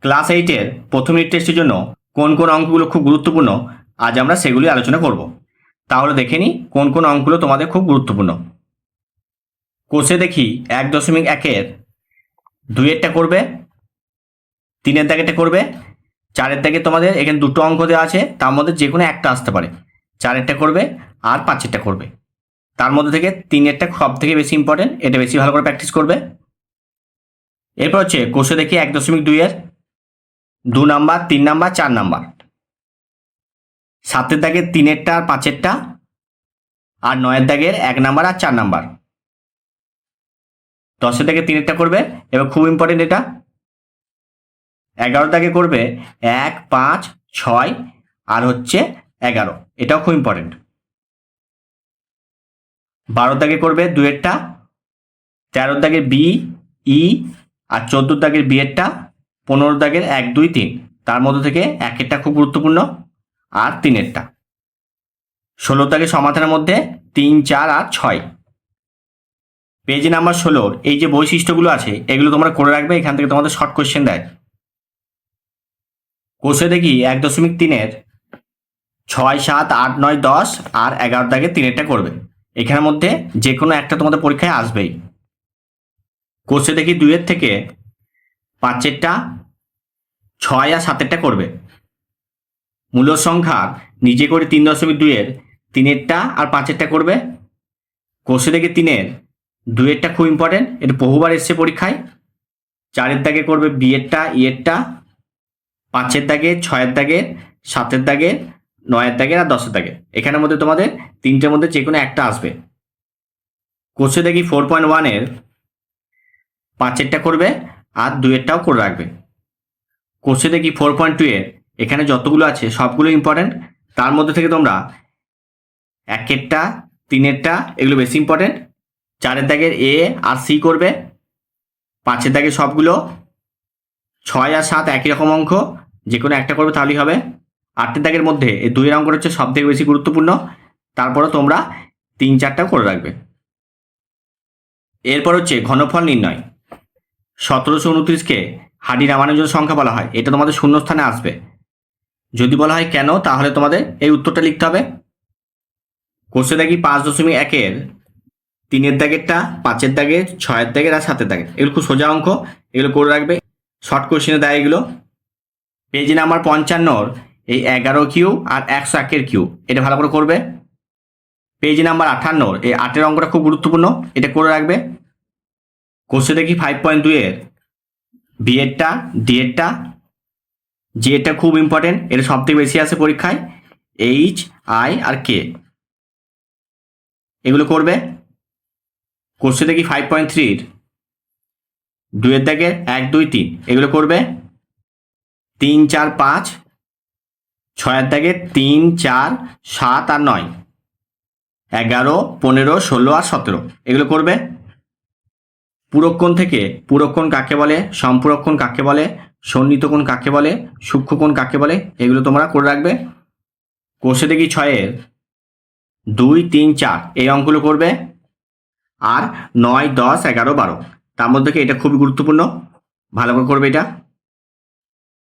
Class 8-এর প্রথম unit টেস্টের জন্য কোন কোন অঙ্কগুলো খুব গুরুত্বপূর্ণ আজ আমরা সেগুলি আলোচনা করব। তাহলে দেখে নিই কোন কোন অঙ্কগুলো তোমাদের খুব গুরুত্বপূর্ণ। কোষে দেখি 1.1-এর 2-এরটা করবে, 3-এর দাগেরটা করবে, 4-এর দাগে তোমাদের এখানে দুটো অঙ্ক দেওয়া আছে, তার মধ্যে যে কোনো একটা আসতে পারে। 4-এরটা করবে আর 5-এরটা করবে। তার মধ্যে থেকে 3-এরটা সব থেকে বেশি ইম্পর্টেন্ট, এটা বেশি ভালো করে প্র্যাকটিস করবে। এরপর হচ্ছে কোষে দেখি 1.2-এর 2 নাম্বার, 3 নাম্বার, 4 নাম্বার। 7-এর দাগের 3-এরটা আর 5-এরটা, আর 9-এর দাগের 1 নাম্বার আর 4 নাম্বার। 10-এর দাগে 3-এরটা করবে, এবার খুব ইম্পর্টেন্ট এটা। 11-এর দাগে করবে 1, 5, 6 আর হচ্ছে 11, এটাও খুব ইম্পর্টেন্ট। 12-এর দাগে করবে 2-এরটা, 13-এর দাগের বি, ই আর 14-এর দাগের বি এরটা, 15-এর দাগের 1, 2, 3, তার মধ্যে থেকে 1-এরটা খুব গুরুত্বপূর্ণ আর 3-এরটা। 16-এর দাগের সমাধানের মধ্যে 3, 4 আর 6। পেজ নাম্বার 16-র এই যে বৈশিষ্ট্যগুলো আছে এগুলো তোমরা করে রাখবে, এখান থেকে তোমাদের শর্ট কোশ্চেন দেয়। কোষে দেখি 1.3-এর 6, 7, 8, 9, 10 আর 11-এর দাগের 3-এরটা করবে। এখানের মধ্যে যে কোনো একটা তোমাদের পরীক্ষায় আসবেই। কোষে দেখি 2-এর থেকে 5-এরটা, 6 আর 7-এরটা করবে। মূলদ সংখ্যা নিজে করে 3.2-এর 3-এরটা আর 5-এরটা করবে। কোষে দেখি 3-এর 2-এরটা খুব ইম্পর্টেন্ট, এটা বহুবার এসছে পরীক্ষায়। 4-এর দাগে করবে বি-এরটা, ই-এরটা, 5-এর দাগে, 6-এর দাগে, 7-এর দাগে, 9-এর দাগে আর 10-এর দাগে। এখানের মধ্যে তোমাদের 3টের মধ্যে যে কোনো একটা আসবে। কোষে দেখি 4.1-এর 5-এরটা করবে আর 2-এরটাও করে রাখবে। কোষে দেখি 4.2-এর এখানে যতগুলো আছে সবগুলো ইম্পর্টেন্ট, তার মধ্যে থেকে তোমরা 1-এরটা, 3-এরটা এগুলো বেশি ইম্পর্টেন্ট। 4-এর দাগের এ আর সি করবে। 5-এর দাগের সবগুলো, 6 আর 7 একই রকম অঙ্ক, যে কোনো একটা করবে তাহলেই হবে। 8-এর দাগের মধ্যে এই 2-এর অঙ্কটা হচ্ছে সব থেকে বেশি গুরুত্বপূর্ণ, তারপরে তোমরা 3, 4টাও করে রাখবে। এরপর হচ্ছে ঘনফল নির্ণয়। 1729-কে হাডি রামানুজন সংখ্যা বলা হয়, এটা তোমাদের শূন্যস্থানে আসবে। যদি বলা হয় কেন, তাহলে তোমাদের এই উত্তরটা লিখতে হবে। কোষে দেখি 5.1-এর 3-এর দাগেরটা, 5-এর দাগের, 6-এর দাগের আর 7-এর দাগের, এগুলো খুব সোজা অঙ্ক, এগুলো করে রাখবে। শর্ট কোশ্চেনে দেয় এগুলো। পেজ নাম্বার 55-র এই 11 কিউ আর 101-এর কিউ, এটা ভালো করে করবে। পেজ নাম্বার 58-র এই 8-এর অঙ্কটা খুব গুরুত্বপূর্ণ, এটা করে রাখবে। কোষে দেখি 5.2-এর বি-এরটা, ডি-এরটা, জি-এরটা খুব ইম্পর্টেন্ট, এটা সব থেকে বেশি আসে পরীক্ষায়। এইচ, আই আর কে, এগুলো করবে। কোষে দেখি 5.3-র 2-এর দাগের 1, 2, 3 এগুলো করবে। 3, 4, 5, 6-এর দাগের 3, 4, 7 আর 9, 11, 15, 16 আর 17 এগুলো করবে। পুরক্ষণ থেকে পুরক্ষণ কাকে বলে, সম্পুরক্ষণ কাকে বলে, সন্নিহিত কোণ কাকে বলে, সূক্ষ্মকোণ কাকে বলে, এগুলো তোমরা করে রাখবে। কোষে দেখি 6-এর 2, 3, 4 এই অঙ্কগুলো করবে। আর 9, 10, 11, 12 তার মধ্যে থেকে এটা খুবই গুরুত্বপূর্ণ, ভালো করে করবে এটা।